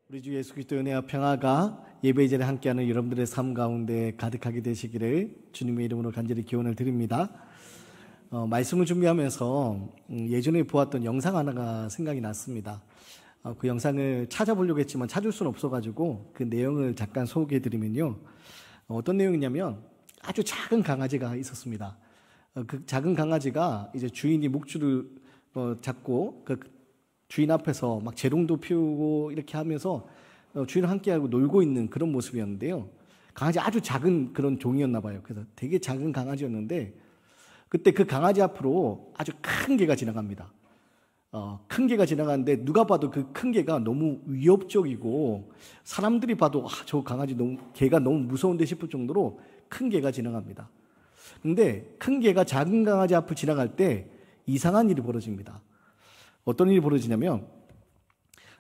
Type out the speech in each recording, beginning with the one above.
우리 주 예수 그리스도의 은혜와 평화가 예배 자리에 함께하는 여러분들의 삶 가운데 가득하게 되시기를 주님의 이름으로 간절히 기원을 드립니다. 말씀을 준비하면서 예전에 보았던 영상 하나가 생각이 났습니다. 그 영상을 찾아보려고 했지만 찾을 수는 없어가지고 그 내용을 잠깐 소개해드리면요. 어떤 내용이냐면 아주 작은 강아지가 있었습니다. 그 작은 강아지가 이제 주인이 목줄을 잡고 그 주인 앞에서 막 재롱도 피우고 이렇게 하면서 주인과 함께하고 놀고 있는 그런 모습이었는데요. 강아지 아주 작은 그런 종이었나 봐요. 그래서 되게 작은 강아지였는데 그때 그 강아지 앞으로 아주 큰 개가 지나갑니다. 큰 개가 지나가는데 누가 봐도 그 큰 개가 너무 위협적이고 사람들이 봐도 저 강아지 개가 너무 무서운데 싶을 정도로 큰 개가 지나갑니다. 근데 큰 개가 작은 강아지 앞을 지나갈 때 이상한 일이 벌어집니다. 어떤 일이 벌어지냐면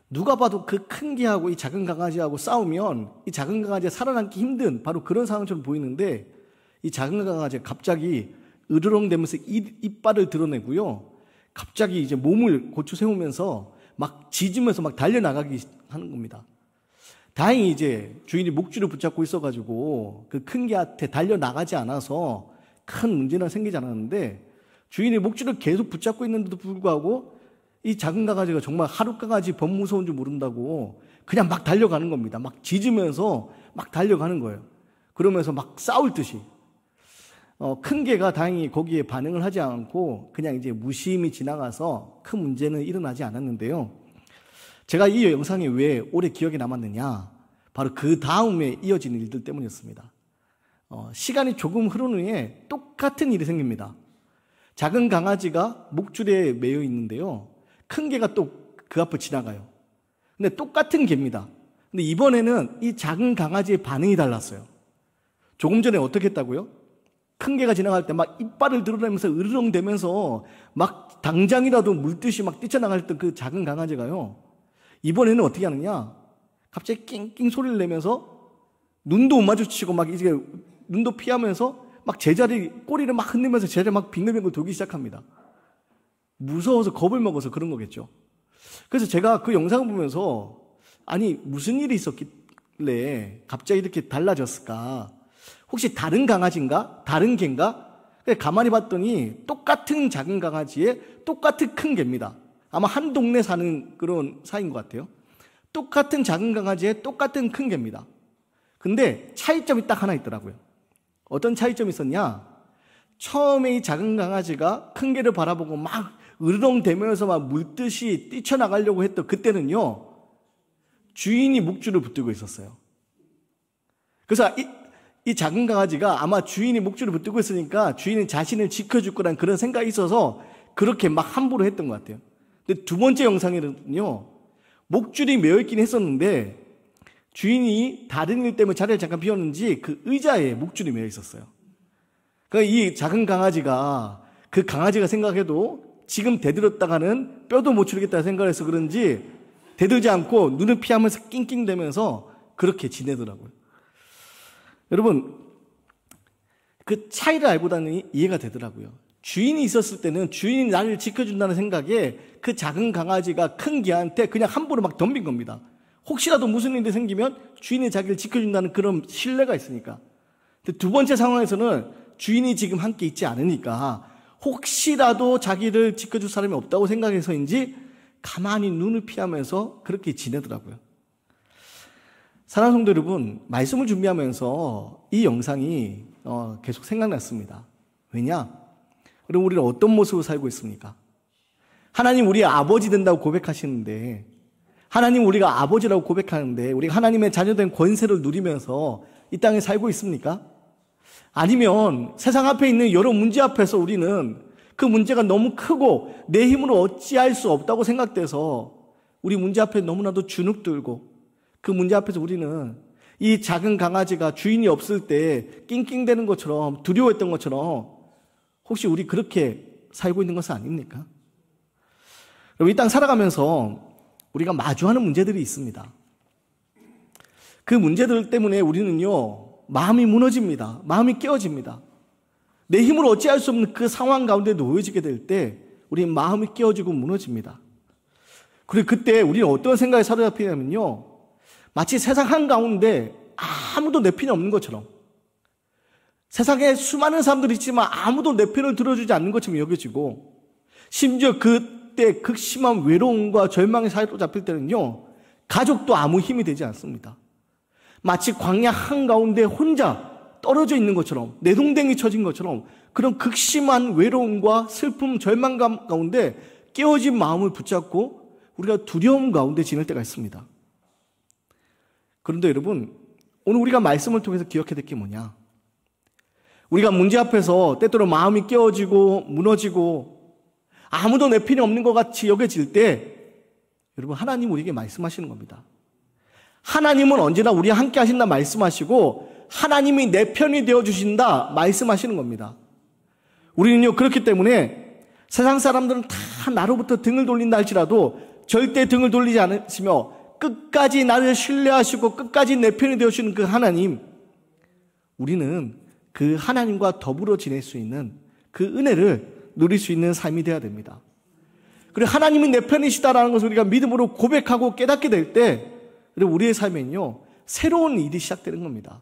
누가 봐도 그 큰 개하고 이 작은 강아지하고 싸우면 이 작은 강아지가 살아남기 힘든 바로 그런 상황처럼 보이는데 이 작은 강아지가 갑자기 으르렁대면서 이빨을 드러내고요. 갑자기 이제 몸을 고추 세우면서 막 짖으면서 막 달려나가기 하는 겁니다. 다행히 이제 주인이 목줄을 붙잡고 있어가지고 그 큰 개한테 달려나가지 않아서 큰 문제는 생기지 않았는데 주인이 목줄을 계속 붙잡고 있는데도 불구하고 이 작은 강아지가 정말 하루 강아지 범 무서운 줄 모른다고 그냥 막 달려가는 겁니다. 막 짖으면서 막 달려가는 거예요. 그러면서 막 싸울 듯이. 큰 개가 다행히 거기에 반응을 하지 않고 그냥 이제 무심히 지나가서 큰 문제는 일어나지 않았는데요. 제가 이 영상이 왜 오래 기억에 남았느냐? 바로 그 다음에 이어지는 일들 때문이었습니다. 시간이 조금 흐른 후에 똑같은 일이 생깁니다. 작은 강아지가 목줄에 매여 있는데요. 큰 개가 또 그 앞을 지나가요. 근데 똑같은 개입니다. 근데 이번에는 이 작은 강아지의 반응이 달랐어요. 조금 전에 어떻게 했다고요? 큰 개가 지나갈 때 막 이빨을 드러내면서 으르렁대면서 막 당장이라도 물듯이 막 뛰쳐나갈 때 그 작은 강아지가요. 이번에는 어떻게 하느냐? 갑자기 낑낑 소리를 내면서 눈도 못 마주치고 막 이제 눈도 피하면서 막 제자리 꼬리를 막 흔들면서 제자리 막 빙글빙글 돌기 시작합니다. 무서워서 겁을 먹어서 그런 거겠죠. 그래서 제가 그 영상을 보면서 아니 무슨 일이 있었길래 갑자기 이렇게 달라졌을까? 혹시 다른 강아지인가? 다른 개인가? 가만히 봤더니 똑같은 작은 강아지에 똑같은 큰 개입니다. 아마 한 동네 사는 그런 사이인 것 같아요. 똑같은 작은 강아지에 똑같은 큰 개입니다. 근데 차이점이 딱 하나 있더라고요. 어떤 차이점이 있었냐? 처음에 이 작은 강아지가 큰 개를 바라보고 막 으르렁대면서 막 물듯이 뛰쳐나가려고 했던 그때는요, 주인이 목줄을 붙들고 있었어요. 그래서 이 작은 강아지가 아마 주인이 목줄을 붙들고 있으니까 주인은 자신을 지켜줄 거란 그런 생각이 있어서 그렇게 막 함부로 했던 것 같아요. 근데 두 번째 영상에는요, 목줄이 매여있긴 했었는데 주인이 다른 일 때문에 자리를 잠깐 비웠는지 그 의자에 목줄이 매여 있었어요. 그러니까 이 작은 강아지가 그 강아지가 생각해도 지금 대들었다가는 뼈도 못 추리겠다 생각해서 그런지 대들지 않고 눈을 피하면서 낑낑대면서 그렇게 지내더라고요. 여러분, 그 차이를 알고 나니 이해가 되더라고요. 주인이 있었을 때는 주인이 나를 지켜준다는 생각에 그 작은 강아지가 큰 개한테 그냥 함부로 막 덤빈 겁니다. 혹시라도 무슨 일이 생기면 주인이 자기를 지켜준다는 그런 신뢰가 있으니까. 근데 두 번째 상황에서는 주인이 지금 함께 있지 않으니까 혹시라도 자기를 지켜줄 사람이 없다고 생각해서인지 가만히 눈을 피하면서 그렇게 지내더라고요. 사랑하는 성도 여러분, 말씀을 준비하면서 이 영상이 계속 생각났습니다. 왜냐? 그럼 우리는 어떤 모습으로 살고 있습니까? 하나님 우리의 아버지 된다고 고백하시는데, 하나님 우리가 아버지라고 고백하는데 우리가 하나님의 자녀된 권세를 누리면서 이 땅에 살고 있습니까? 아니면 세상 앞에 있는 여러 문제 앞에서 우리는 그 문제가 너무 크고 내 힘으로 어찌할 수 없다고 생각돼서 우리 문제 앞에 너무나도 주눅들고 그 문제 앞에서 우리는 이 작은 강아지가 주인이 없을 때 낑낑대는 것처럼 두려워했던 것처럼 혹시 우리 그렇게 살고 있는 것은 아닙니까? 여러분, 이 땅 살아가면서 우리가 마주하는 문제들이 있습니다. 그 문제들 때문에 우리는요, 마음이 무너집니다. 마음이 깨어집니다. 내 힘으로 어찌할 수 없는 그 상황 가운데 놓여지게 될 때 우리 마음이 깨어지고 무너집니다. 그리고 그때 우리는 어떤 생각에 사로잡히냐면요, 마치 세상 한가운데 아무도 내 편이 없는 것처럼, 세상에 수많은 사람들이 있지만 아무도 내 편을 들어주지 않는 것처럼 여겨지고, 심지어 그때 극심한 외로움과 절망의 사이로 잡힐 때는요, 가족도 아무 힘이 되지 않습니다. 마치 광야 한가운데 혼자 떨어져 있는 것처럼, 내동댕이 쳐진 것처럼 그런 극심한 외로움과 슬픔, 절망감 가운데 깨어진 마음을 붙잡고 우리가 두려움 가운데 지낼 때가 있습니다. 그런데 여러분, 오늘 우리가 말씀을 통해서 기억해야 될 게 뭐냐? 우리가 문제 앞에서 때때로 마음이 깨어지고 무너지고 아무도 내 편이 없는 것 같이 여겨질 때, 여러분, 하나님 우리에게 말씀하시는 겁니다. 하나님은 언제나 우리와 함께 하신다 말씀하시고, 하나님이 내 편이 되어주신다 말씀하시는 겁니다. 우리는요, 그렇기 때문에 세상 사람들은 다 나로부터 등을 돌린다 할지라도 절대 등을 돌리지 않으시며 끝까지 나를 신뢰하시고 끝까지 내 편이 되어주시는 그 하나님, 우리는 그 하나님과 더불어 지낼 수 있는 그 은혜를 누릴 수 있는 삶이 되어야 됩니다. 그리고 하나님이 내 편이시다라는 것을 우리가 믿음으로 고백하고 깨닫게 될 때, 우리의 삶에는요, 새로운 일이 시작되는 겁니다.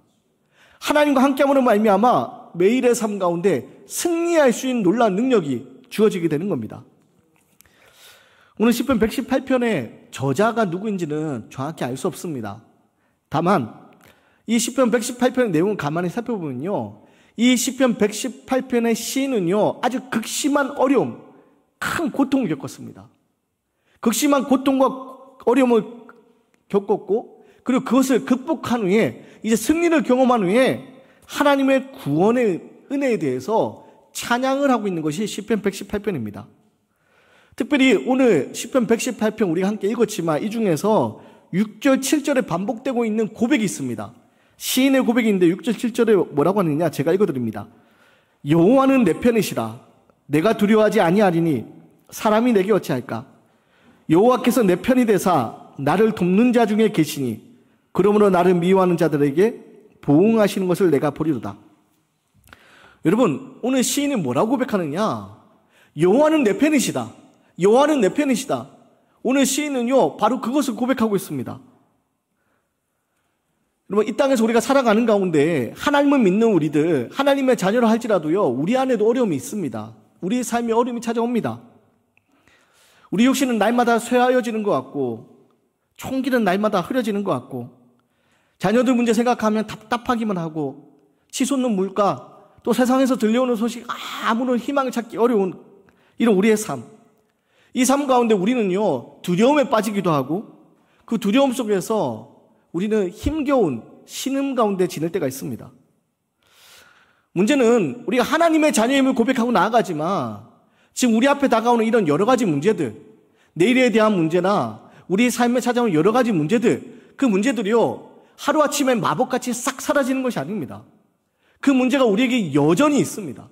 하나님과 함께함으로 말미암아 매일의 삶 가운데 승리할 수 있는 놀라운 능력이 주어지게 되는 겁니다. 오늘 시편 118편의 저자가 누구인지는 정확히 알 수 없습니다. 다만 이 시편 118편의 내용을 가만히 살펴보면요, 이 시편 118편의 시인은요, 아주 극심한 어려움, 큰 고통을 겪었습니다. 극심한 고통과 어려움을 겪었고, 그리고 그것을 극복한 후에 이제 승리를 경험한 후에 하나님의 구원의 은혜에 대해서 찬양을 하고 있는 것이 시편 118편입니다. 특별히 오늘 시편 118편 우리가 함께 읽었지만 이 중에서 6절, 7절에 반복되고 있는 고백이 있습니다. 시인의 고백이 있는데 6절, 7절에 뭐라고 하느냐, 제가 읽어드립니다. 여호와는 내 편이시라. 내가 두려워하지 아니하리니 사람이 내게 어찌할까? 여호와께서 내 편이 되사 나를 돕는 자 중에 계시니 그러므로 나를 미워하는 자들에게 보응하시는 것을 내가 보리로다. 여러분, 오늘 시인이 뭐라고 고백하느냐? 여호와는 내 편이시다. 여호와는 내 편이시다. 오늘 시인은요, 바로 그것을 고백하고 있습니다. 여러분, 이 땅에서 우리가 살아가는 가운데 하나님을 믿는 우리들, 하나님의 자녀를 할지라도요, 우리 안에도 어려움이 있습니다. 우리의 삶에 어려움이 찾아옵니다. 우리 육신은 날마다 쇠하여지는 것 같고, 총기는 날마다 흐려지는 것 같고, 자녀들 문제 생각하면 답답하기만 하고, 치솟는 물가, 또 세상에서 들려오는 소식 아무런 희망을 찾기 어려운 이런 우리의 삶. 이 삶 가운데 우리는요, 두려움에 빠지기도 하고, 그 두려움 속에서 우리는 힘겨운 신음 가운데 지낼 때가 있습니다. 문제는 우리가 하나님의 자녀임을 고백하고 나아가지만 지금 우리 앞에 다가오는 이런 여러 가지 문제들, 내일에 대한 문제나 우리 삶에 찾아오는 여러 가지 문제들, 그 문제들이요, 하루아침에 마법같이 싹 사라지는 것이 아닙니다. 그 문제가 우리에게 여전히 있습니다.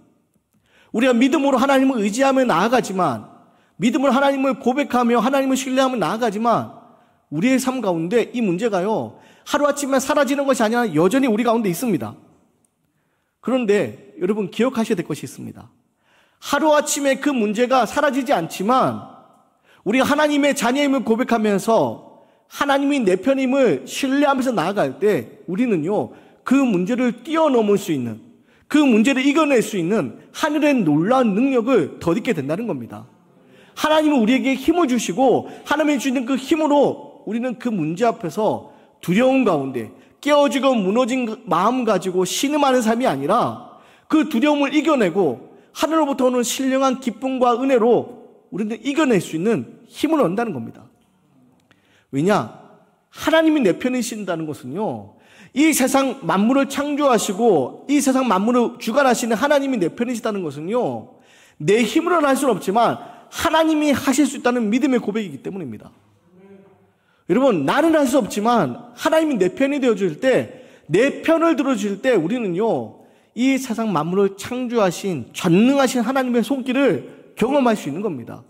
우리가 믿음으로 하나님을 의지하며 나아가지만, 믿음으로 하나님을 고백하며 하나님을 신뢰하며 나아가지만 우리의 삶 가운데 이 문제가요, 하루아침에 사라지는 것이 아니라 여전히 우리 가운데 있습니다. 그런데 여러분, 기억하셔야 될 것이 있습니다. 하루아침에 그 문제가 사라지지 않지만 우리가 하나님의 자녀임을 고백하면서 하나님이 내 편임을 신뢰하면서 나아갈 때 우리는요, 그 문제를 뛰어넘을 수 있는, 그 문제를 이겨낼 수 있는 하늘의 놀라운 능력을 덧입게 된다는 겁니다. 하나님은 우리에게 힘을 주시고 하나님이 주시는 그 힘으로 우리는 그 문제 앞에서 두려움 가운데 깨어지고 무너진 마음 가지고 신음하는 삶이 아니라 그 두려움을 이겨내고 하늘로부터 오는 신령한 기쁨과 은혜로 우리는 이겨낼 수 있는 힘을 얻는다는 겁니다. 왜냐? 하나님이 내 편이신다는 것은요, 이 세상 만물을 창조하시고 이 세상 만물을 주관하시는 하나님이 내 편이시다는 것은요, 내 힘으로는 할 수는 없지만 하나님이 하실 수 있다는 믿음의 고백이기 때문입니다. 여러분, 나는 할 수 없지만 하나님이 내 편이 되어줄 때, 내 편을 들어줄 때 우리는요, 이 세상 만물을 창조하신 전능하신 하나님의 손길을 경험할 수 있는 겁니다.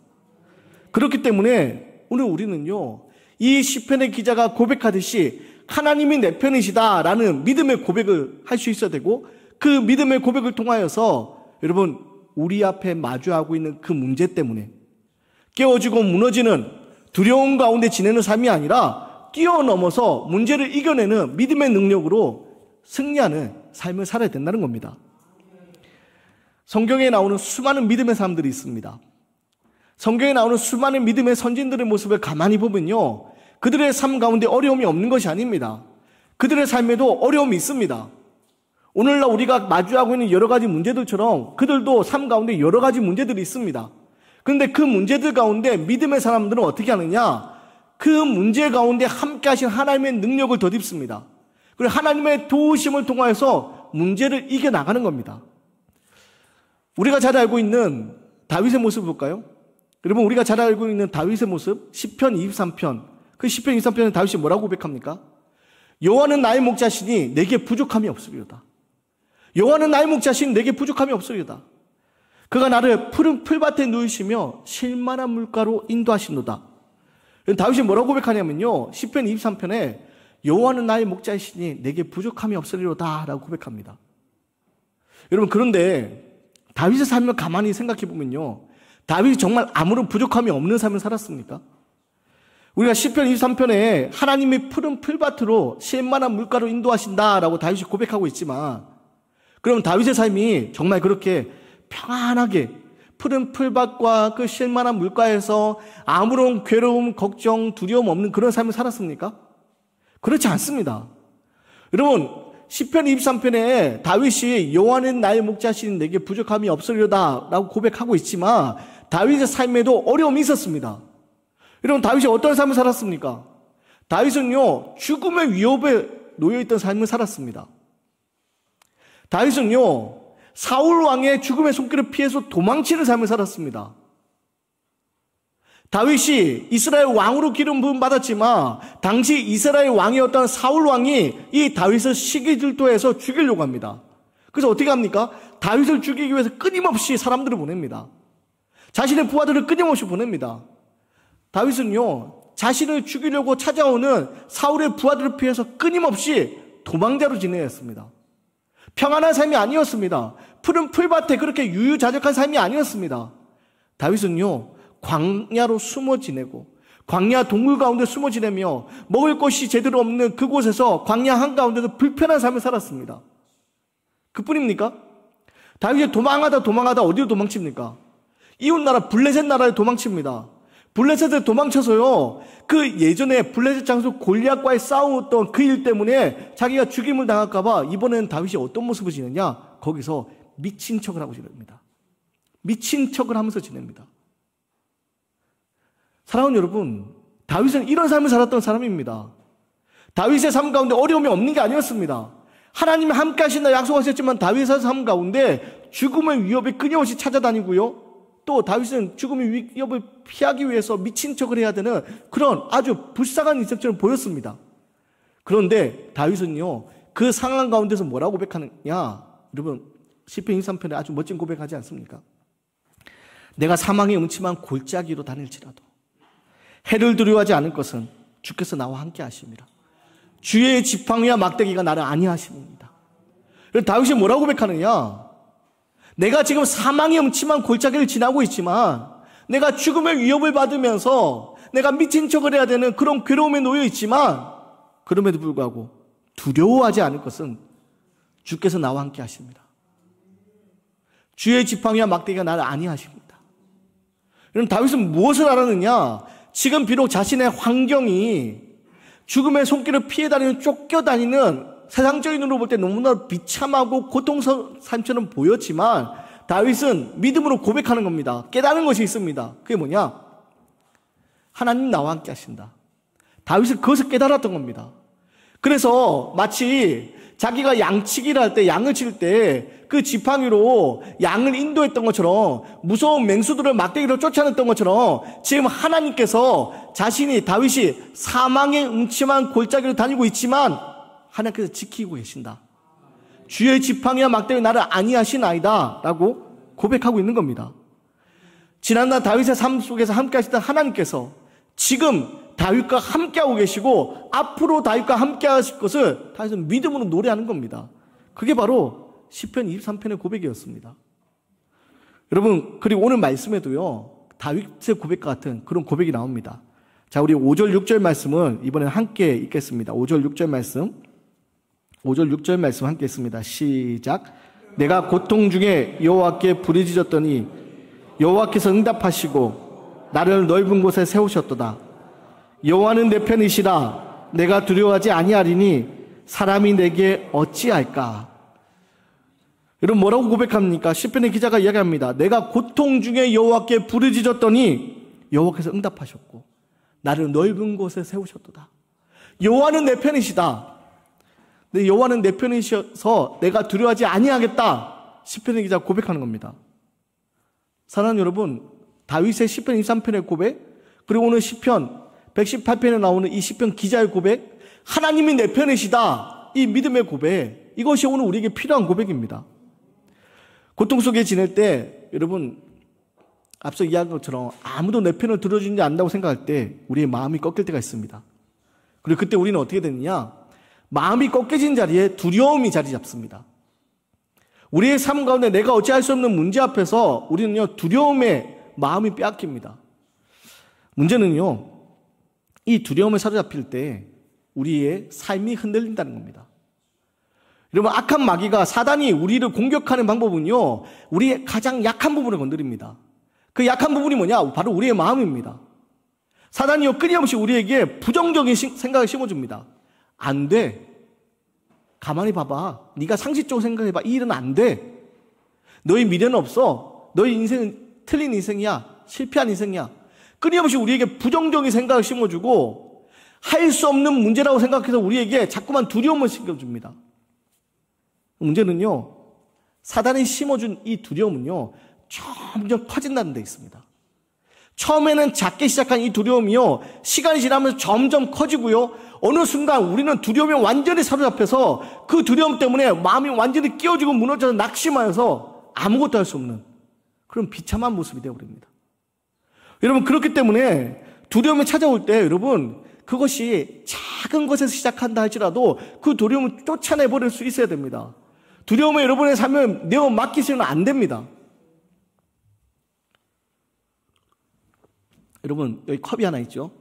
그렇기 때문에 오늘 우리는요, 이 시편의 기자가 고백하듯이 하나님이 내 편이시다라는 믿음의 고백을 할 수 있어야 되고, 그 믿음의 고백을 통하여서 여러분, 우리 앞에 마주하고 있는 그 문제 때문에 깨어지고 무너지는 두려움 가운데 지내는 삶이 아니라 뛰어넘어서 문제를 이겨내는 믿음의 능력으로 승리하는 삶을 살아야 된다는 겁니다. 성경에 나오는 수많은 믿음의 사람들이 있습니다. 성경에 나오는 수많은 믿음의 선진들의 모습을 가만히 보면요, 그들의 삶 가운데 어려움이 없는 것이 아닙니다. 그들의 삶에도 어려움이 있습니다. 오늘날 우리가 마주하고 있는 여러 가지 문제들처럼 그들도 삶 가운데 여러 가지 문제들이 있습니다. 그런데 그 문제들 가운데 믿음의 사람들은 어떻게 하느냐? 그 문제 가운데 함께 하신 하나님의 능력을 덧입습니다. 그리고 하나님의 도우심을 통하여서 문제를 이겨나가는 겁니다. 우리가 잘 알고 있는 다윗의 모습을 볼까요? 여러분, 우리가 잘 알고 있는 다윗의 모습, 시편 23편. 그 시편 23편에 다윗이 뭐라고 고백합니까? 여호와는 나의 목자시니 내게 부족함이 없으리로다. 여호와는 나의 목자시니 내게 부족함이 없으리로다. 그가 나를 푸른 풀밭에 누이시며 쉴만한 물가로 인도하시노다. 다윗이 뭐라고 고백하냐면요, 시편 23편에 여호와는 나의 목자이시니 내게 부족함이 없으리로다 라고 고백합니다. 여러분, 그런데 다윗의 삶을 가만히 생각해 보면요, 다윗이 정말 아무런 부족함이 없는 삶을 살았습니까? 우리가 시편 23편에 하나님이 푸른 풀밭으로 쉴만한 물가로 인도하신다라고 다윗이 고백하고 있지만, 그럼 다윗의 삶이 정말 그렇게 평안하게 푸른 풀밭과 그 쉴만한 물가에서 아무런 괴로움, 걱정, 두려움 없는 그런 삶을 살았습니까? 그렇지 않습니다. 여러분, 시편 23편에 다윗이 여호와는 나의 목자시니 내게 부족함이 없으리로다 라고 고백하고 있지만, 다윗의 삶에도 어려움이 있었습니다. 여러분, 다윗이 어떤 삶을 살았습니까? 다윗은요, 죽음의 위협에 놓여있던 삶을 살았습니다. 다윗은요, 사울 왕의 죽음의 손길을 피해서 도망치는 삶을 살았습니다. 다윗이 이스라엘 왕으로 기름 부음 받았지만 당시 이스라엘 왕이었던 사울 왕이 이 다윗을 시기질투해서 죽이려고 합니다. 그래서 어떻게 합니까? 다윗을 죽이기 위해서 끊임없이 사람들을 보냅니다. 자신의 부하들을 끊임없이 보냅니다. 다윗은요, 자신을 죽이려고 찾아오는 사울의 부하들을 피해서 끊임없이 도망자로 지내야 했습니다. 평안한 삶이 아니었습니다. 푸른 풀밭에 그렇게 유유자적한 삶이 아니었습니다. 다윗은요, 광야로 숨어 지내고 광야 동굴 가운데 숨어 지내며 먹을 것이 제대로 없는 그곳에서 광야 한가운데서 불편한 삶을 살았습니다. 그뿐입니까? 다윗이 도망하다 어디로 도망칩니까? 이웃나라 블레셋 나라에 도망칩니다. 블레셋에 도망쳐서요, 그 예전에 블레셋 장수 골리앗과의 싸웠던 그 일 때문에 자기가 죽임을 당할까봐 이번에는 다윗이 어떤 모습을 지내냐? 거기서 미친 척을 하고 지냅니다. 미친 척을 하면서 지냅니다. 사랑하는 여러분, 다윗은 이런 삶을 살았던 사람입니다. 다윗의 삶 가운데 어려움이 없는 게 아니었습니다. 하나님이 함께 하신다 약속하셨지만 다윗의 삶 가운데 죽음의 위협이 끊임없이 찾아다니고요, 또 다윗은 죽음의 위협을 피하기 위해서 미친 척을 해야 되는 그런 아주 불쌍한 인생처럼 보였습니다. 그런데 다윗은요, 그 상황 가운데서 뭐라고 고백하느냐? 여러분, 시편 23편에 아주 멋진 고백하지 않습니까? 내가 사망의 음침한 골짜기로 다닐지라도 해를 두려워하지 않을 것은 주께서 나와 함께 하심이라. 주의 지팡이와 막대기가 나를 안위하십니다. 다윗이 뭐라고 고백하느냐? 내가 지금 사망의 음침한 골짜기를 지나고 있지만, 내가 죽음의 위협을 받으면서 내가 미친 척을 해야 되는 그런 괴로움에 놓여 있지만, 그럼에도 불구하고 두려워하지 않을 것은 주께서 나와 함께 하십니다. 주의 지팡이와 막대기가 나를 안위하십니다. 그럼 다윗은 무엇을 알았느냐? 지금 비록 자신의 환경이 죽음의 손길을 피해 다니는, 쫓겨다니는 세상적인 눈으로 볼 때 너무나 비참하고 고통스러운 삶처럼 보였지만, 다윗은 믿음으로 고백하는 겁니다. 깨달은 것이 있습니다. 그게 뭐냐? 하나님 나와 함께 하신다. 다윗은 그것을 깨달았던 겁니다. 그래서 마치 자기가 양치기를 할 때, 양을 칠 때 그 지팡이로 양을 인도했던 것처럼, 무서운 맹수들을 막대기로 쫓아냈던 것처럼, 지금 하나님께서 자신이, 다윗이 사망의 음침한 골짜기로 다니고 있지만 하나님께서 지키고 계신다. 주의 지팡이와 막대기 나를 안위하시나이다 라고 고백하고 있는 겁니다. 지난날 다윗의 삶 속에서 함께 하시던 하나님께서 지금 다윗과 함께하고 계시고 앞으로 다윗과 함께 하실 것을 다윗은 믿음으로 노래하는 겁니다. 그게 바로 시편 23편의 고백이었습니다. 여러분, 그리고 오늘 말씀에도요, 다윗의 고백과 같은 그런 고백이 나옵니다. 자, 우리 5절 6절 말씀은 이번엔 함께 읽겠습니다. 5절 6절 말씀. 5절 6절 말씀 함께 읽습니다. 시작. 내가 고통 중에 여호와께 부르짖었더니 여호와께서 응답하시고 나를 넓은 곳에 세우셨도다. 여호와는 내 편이시라. 내가 두려워하지 아니하리니 사람이 내게 어찌할까? 여러분 뭐라고 고백합니까? 시편의 기자가 이야기합니다. 내가 고통 중에 여호와께 부르짖었더니 여호와께서 응답하셨고 나를 넓은 곳에 세우셨도다. 여호와는 내 편이시다. 근데 여호와는 내 편이셔서 내가 두려워하지 아니하겠다. 시편의 기자가 고백하는 겁니다. 사랑하는 여러분, 다윗의 시편 23편의 고백, 그리고 오늘 시편 118편에 나오는 이 시편 기자의 고백, 하나님이 내 편이시다. 이 믿음의 고백, 이것이 오늘 우리에게 필요한 고백입니다. 고통 속에 지낼 때 여러분 앞서 이야기한 것처럼 아무도 내 편을 들어주지 않는다고 생각할 때 우리의 마음이 꺾일 때가 있습니다. 그리고 그때 우리는 어떻게 되느냐? 마음이 꺾여진 자리에 두려움이 자리 잡습니다. 우리의 삶 가운데 내가 어찌할 수 없는 문제 앞에서 우리는요 두려움에 마음이 빼앗깁니다. 문제는요 이 두려움에 사로잡힐 때 우리의 삶이 흔들린다는 겁니다. 여러분 악한 마귀가 사단이 우리를 공격하는 방법은요 우리의 가장 약한 부분을 건드립니다. 그 약한 부분이 뭐냐? 바로 우리의 마음입니다. 사단이요 끊임없이 우리에게 부정적인 생각을 심어줍니다. 안 돼. 가만히 봐봐. 네가 상식적으로 생각해봐. 이 일은 안 돼. 너의 미래는 없어. 너의 인생은 틀린 인생이야. 실패한 인생이야. 끊임없이 우리에게 부정적인 생각을 심어주고 할 수 없는 문제라고 생각해서 우리에게 자꾸만 두려움을 심어줍니다. 문제는요 사단이 심어준 이 두려움은요 점점 커진다는 데 있습니다. 처음에는 작게 시작한 이 두려움이요 시간이 지나면서 점점 커지고요 어느 순간 우리는 두려움에 완전히 사로잡혀서 그 두려움 때문에 마음이 완전히 깨어지고 무너져서 낙심하여서 아무것도 할 수 없는 그런 비참한 모습이 되어버립니다. 여러분 그렇기 때문에 두려움이 찾아올 때 여러분 그것이 작은 것에서 시작한다 할지라도 그 두려움을 쫓아내버릴 수 있어야 됩니다. 두려움에 여러분의 삶을 내어 맡기시면 안 됩니다. 여러분 여기 컵이 하나 있죠.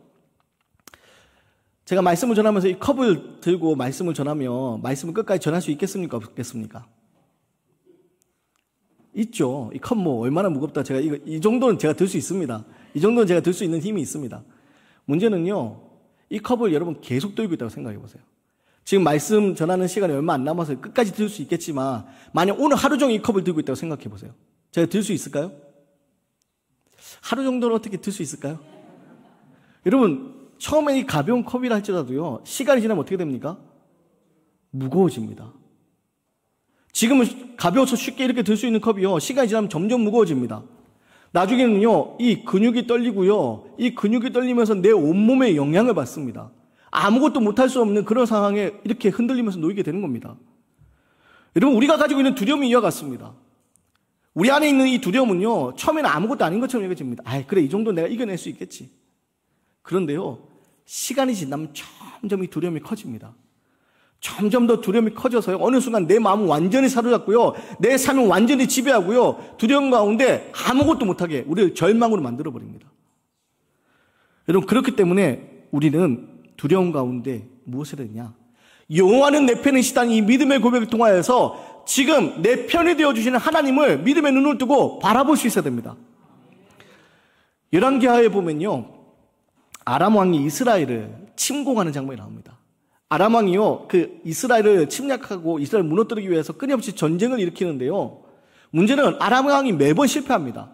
제가 말씀을 전하면서 이 컵을 들고 말씀을 전하면 말씀을 끝까지 전할 수 있겠습니까? 없겠습니까? 있죠. 이 컵 뭐 얼마나 무겁다. 제가 이 정도는 제가 들 수 있습니다. 이 정도는 제가 들 수 있는 힘이 있습니다. 문제는요 이 컵을 여러분 계속 들고 있다고 생각해 보세요. 지금 말씀 전하는 시간이 얼마 안 남아서 끝까지 들 수 있겠지만 만약 오늘 하루 종일 이 컵을 들고 있다고 생각해 보세요. 제가 들 수 있을까요? 하루 정도는 어떻게 들 수 있을까요? 여러분 처음에 이 가벼운 컵이라 할지라도요 시간이 지나면 어떻게 됩니까? 무거워집니다. 지금은 가벼워서 쉽게 이렇게 들 수 있는 컵이요 시간이 지나면 점점 무거워집니다. 나중에는요 이 근육이 떨리고요 이 근육이 떨리면서 내 온몸에 영향을 받습니다. 아무것도 못할 수 없는 그런 상황에 이렇게 흔들리면서 놓이게 되는 겁니다. 여러분 우리가 가지고 있는 두려움이 이와 같습니다. 우리 안에 있는 이 두려움은요 처음에는 아무것도 아닌 것처럼 여겨집니다. 그래 이 정도 내가 이겨낼 수 있겠지. 그런데요 시간이 지나면 점점 이 두려움이 커집니다. 점점 더 두려움이 커져서요 어느 순간 내 마음은 완전히 사로잡고요 내 삶은 완전히 지배하고요 두려움 가운데 아무것도 못하게 우리를 절망으로 만들어버립니다. 여러분 그렇기 때문에 우리는 두려움 가운데 무엇을 했냐? 여호와는 내 편이시다는 이 믿음의 고백을 통하여서 지금 내 편이 되어주시는 하나님을 믿음의 눈을 뜨고 바라볼 수 있어야 됩니다. 열왕기하에 보면요 아람 왕이 이스라엘을 침공하는 장면이 나옵니다. 아람 왕이요 그 이스라엘을 침략하고 이스라엘을 무너뜨리기 위해서 끊임없이 전쟁을 일으키는데요 문제는 아람 왕이 매번 실패합니다.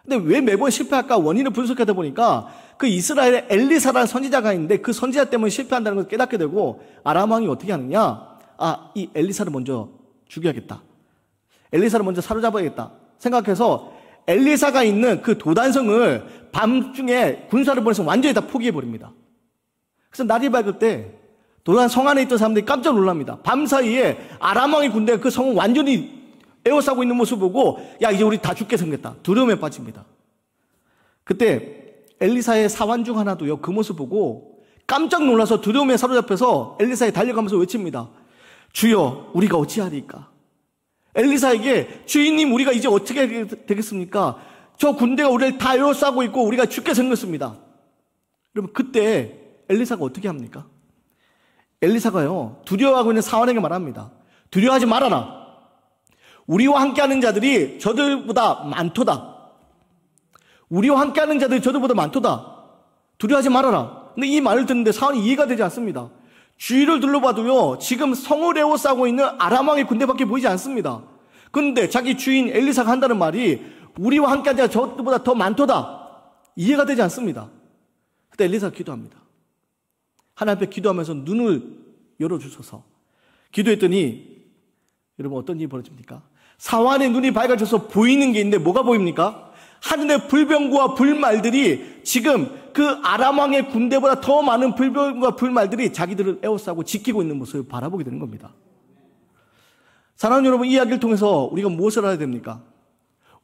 근데 왜 매번 실패할까 원인을 분석하다 보니까 그 이스라엘에 엘리사라는 선지자가 있는데 그 선지자 때문에 실패한다는 걸 깨닫게 되고 아람 왕이 어떻게 하느냐? 이 엘리사를 먼저 죽여야겠다. 엘리사를 먼저 사로잡아야겠다 생각해서 엘리사가 있는 그 도단성을 밤중에 군사를 보내서 완전히 다 포기해버립니다. 그래서 날이 밝을 때 도단 성 안에 있던 사람들이 깜짝 놀랍니다. 밤사이에 아람 왕의 군대가 그 성을 완전히 에워싸고 있는 모습을 보고 야 이제 우리 다 죽게 생겼다. 두려움에 빠집니다. 그때 엘리사의 사환 중 하나도요 그 모습 보고 깜짝 놀라서 두려움에 사로잡혀서 엘리사에 달려가면서 외칩니다. 주여 우리가 어찌하리까? 엘리사에게 주인님 우리가 이제 어떻게 되겠습니까? 저 군대가 우리를 다 에워싸고 있고 우리가 죽게 생겼습니다. 여러분, 그때 엘리사가 어떻게 합니까? 엘리사가요, 두려워하고 있는 사환에게 말합니다. 두려워하지 말아라. 우리와 함께하는 자들이 저들보다 많도다. 우리와 함께하는 자들이 저들보다 많도다. 두려워하지 말아라. 근데 이 말을 듣는데 사환이 이해가 되지 않습니다. 주위를 둘러봐도요, 지금 성을 에워싸고 있는 아람 왕의 군대밖에 보이지 않습니다. 그런데 자기 주인 엘리사가 한다는 말이 우리와 함께하는 자가 저들보다 더 많도다. 이해가 되지 않습니다. 그때 엘리사가 기도합니다. 하나님 앞에 기도하면서 눈을 열어주셔서 기도했더니 여러분 어떤 일이 벌어집니까? 사환의 눈이 밝아져서 보이는 게 있는데 뭐가 보입니까? 하늘의 불병과 불말들이 지금 그 아람 왕의 군대보다 더 많은 불병과 불말들이 자기들을 에워싸고 지키고 있는 모습을 바라보게 되는 겁니다. 사랑하는 여러분, 이 이야기를 통해서 우리가 무엇을 알아야 됩니까?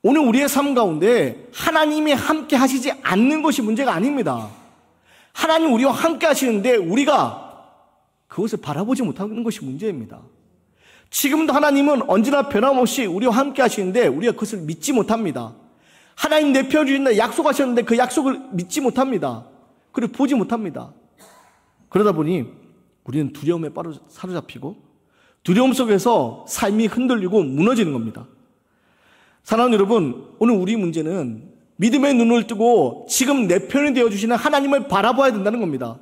오늘 우리의 삶 가운데 하나님이 함께 하시지 않는 것이 문제가 아닙니다. 하나님 우리와 함께 하시는데 우리가 그것을 바라보지 못하는 것이 문제입니다. 지금도 하나님은 언제나 변함없이 우리와 함께 하시는데 우리가 그것을 믿지 못합니다. 하나님 내 편을 주신다 약속하셨는데 그 약속을 믿지 못합니다. 그리고 보지 못합니다. 그러다 보니 우리는 두려움에 사로잡히고 두려움 속에서 삶이 흔들리고 무너지는 겁니다. 사랑하는 여러분, 오늘 우리 문제는 믿음의 눈을 뜨고 지금 내 편이 되어주시는 하나님을 바라봐야 된다는 겁니다.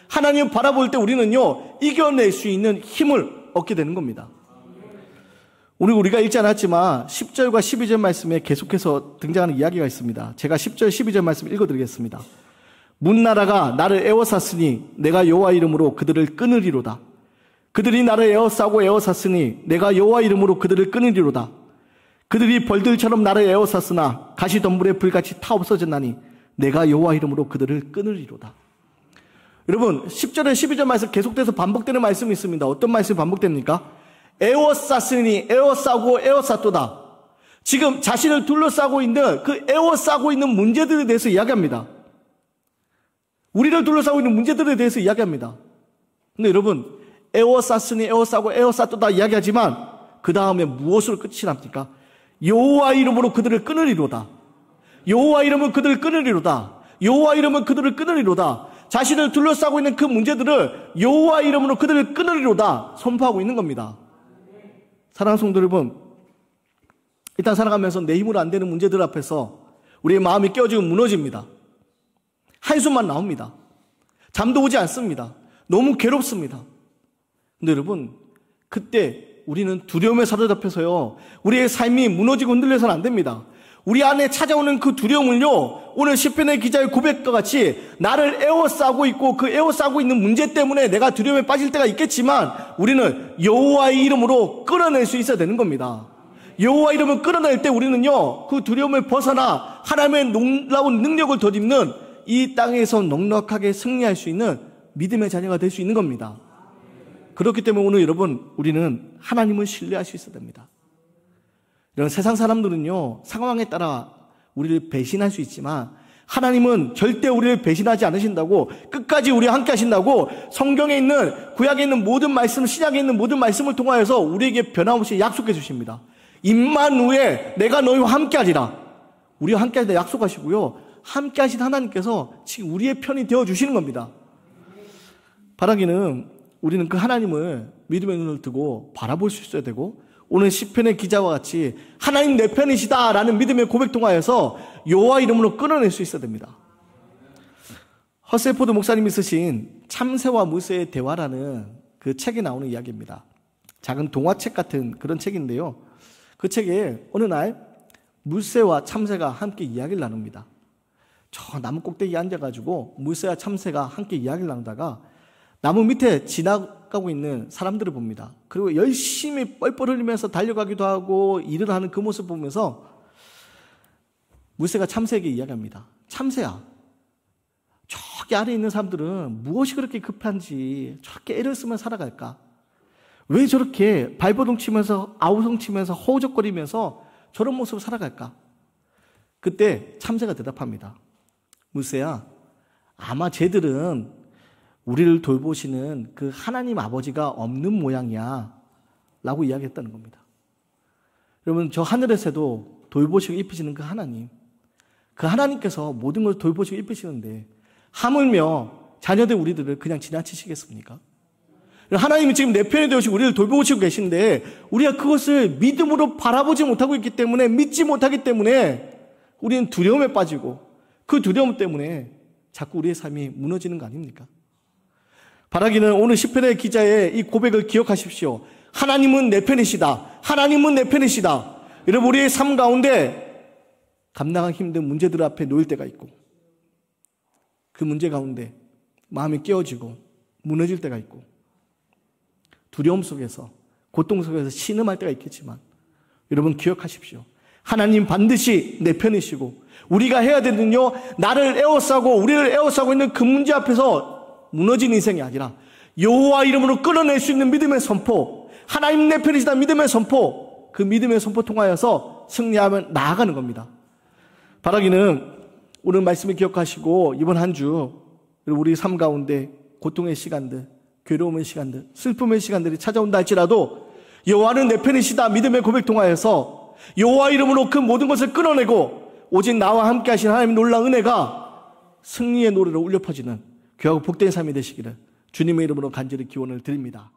하나님을 바라볼 때 우리는요, 이겨낼 수 있는 힘을 얻게 되는 겁니다. 오늘 우리가 읽지 않았지만 10절과 12절 말씀에 계속해서 등장하는 이야기가 있습니다. 제가 10절, 12절 말씀 읽어드리겠습니다. 문나라가 나를 에워쌌으니 내가 여호와 이름으로 그들을 끊으리로다. 그들이 나를 에워싸고 에워쌌으니 내가 여호와 이름으로 그들을 끊으리로다. 그들이 벌들처럼 나를 에워쌌으나 가시덤불에 불같이 타 없어졌나니 내가 여호와 이름으로 그들을 끊으리로다. 여러분, 10절에 12절 말씀 계속돼서 반복되는 말씀이 있습니다. 어떤 말씀이 반복됩니까? 에워쌌으니 에워싸고 에워쌌도다. 지금 자신을 둘러싸고 있는 그 에워싸고 있는 문제들에 대해서 이야기합니다. 우리를 둘러싸고 있는 문제들에 대해서 이야기합니다. 근데 여러분, 에워쌌으니 에워싸고 에워쌌도다 이야기하지만 그 다음에 무엇으로 끝이 납니까? 여호와 이름으로 그들을 끊으리로다. 여호와 이름은 그들을 끊으리로다. 여호와 이름은 그들을 끊으리로다. 자신을 둘러싸고 있는 그 문제들을 여호와 이름으로 그들을 끊으리로다 선포하고 있는 겁니다. 사랑하는 성도 여러분, 일단 살아가면서 내 힘으로 안 되는 문제들 앞에서 우리의 마음이 깨어지고 무너집니다. 한숨만 나옵니다. 잠도 오지 않습니다. 너무 괴롭습니다. 근데 여러분, 그때 우리는 두려움에 사로잡혀서요, 우리의 삶이 무너지고 흔들려서는 안 됩니다. 우리 안에 찾아오는 그 두려움을요, 오늘 시편의 기자의 고백과 같이 나를 에워싸고 있고 그 에워싸고 있는 문제 때문에 내가 두려움에 빠질 때가 있겠지만 우리는 여호와의 이름으로 끌어낼 수 있어야 되는 겁니다. 여호와 이름을 끌어낼 때 우리는요, 그 두려움을 벗어나 하나님의 놀라운 능력을 덧입는 이 땅에서 넉넉하게 승리할 수 있는 믿음의 자녀가 될 수 있는 겁니다. 그렇기 때문에 오늘 여러분, 우리는 하나님을 신뢰할 수 있어야 됩니다. 이런 세상 사람들은요, 상황에 따라 우리를 배신할 수 있지만 하나님은 절대 우리를 배신하지 않으신다고, 끝까지 우리와 함께 하신다고 성경에 있는, 구약에 있는 모든 말씀, 신약에 있는 모든 말씀을 통하여서 우리에게 변함없이 약속해 주십니다. 임마누엘, 내가 너희와 함께 하리라. 우리와 함께 하리라 약속하시고요, 함께 하신 하나님께서 지금 우리의 편이 되어 주시는 겁니다. 바라기는 우리는 그 하나님을 믿음의 눈을 뜨고 바라볼 수 있어야 되고, 오늘 시편의 기자와 같이 하나님 내 편이시다라는 믿음의 고백 통하여서 여호와 이름으로 끊어낼 수 있어야 됩니다. 허세포드 목사님이 쓰신 참새와 무새의 대화라는 그 책에 나오는 이야기입니다. 작은 동화책 같은 그런 책인데요, 그 책에 어느 날 물새와 참새가 함께 이야기를 나눕니다. 저 나무 꼭대기에 앉아가지고 물새와 참새가 함께 이야기를 나누다가 나무 밑에 지나가고 있는 사람들을 봅니다. 그리고 열심히 뻘뻘 흘리면서 달려가기도 하고 일을 하는 그 모습 보면서 물새가 참새에게 이야기합니다. 참새야, 저기 아래에 있는 사람들은 무엇이 그렇게 급한지 저렇게 애를 쓰며 살아갈까? 왜 저렇게 발버둥 치면서 아우성 치면서 허우적거리면서 저런 모습으로 살아갈까? 그때 참새가 대답합니다. 물새야, 아마 쟤들은 우리를 돌보시는 그 하나님 아버지가 없는 모양이야 라고 이야기했다는 겁니다. 여러분, 저 하늘에서도 돌보시고 입히시는 그 하나님, 그 하나님께서 모든 걸 돌보시고 입히시는데 하물며 자녀들 우리들을 그냥 지나치시겠습니까? 하나님이 지금 내 편에 되시고 우리를 돌보시고 계신데 우리가 그것을 믿음으로 바라보지 못하고 있기 때문에, 믿지 못하기 때문에 우리는 두려움에 빠지고 그 두려움 때문에 자꾸 우리의 삶이 무너지는 거 아닙니까? 바라기는 오늘 시편의 기자의 이 고백을 기억하십시오. 하나님은 내 편이시다. 하나님은 내 편이시다. 여러분, 우리의 삶 가운데 감당하기 힘든 문제들 앞에 놓일 때가 있고 그 문제 가운데 마음이 깨어지고 무너질 때가 있고 두려움 속에서, 고통 속에서 신음할 때가 있겠지만 여러분 기억하십시오. 하나님 반드시 내 편이시고 우리가 해야 되는요, 나를 에워싸고 우리를 에워싸고 있는 그 문제 앞에서 무너진 인생이 아니라 여호와 이름으로 끌어낼 수 있는 믿음의 선포, 하나님 내 편이시다 믿음의 선포, 그 믿음의 선포 통하여서 승리하며 나아가는 겁니다. 바라기는 오늘 말씀을 기억하시고 이번 한 주 우리 삶 가운데 고통의 시간들, 괴로움의 시간들, 슬픔의 시간들이 찾아온다 할지라도 여호와는 내 편이시다 믿음의 고백 통하여서 여호와 이름으로 그 모든 것을 끌어내고 오직 나와 함께 하신 하나님의 놀라운 은혜가 승리의 노래로 울려 퍼지는 귀하고 복된 삶이 되시기를 주님의 이름으로 간절히 기원을 드립니다.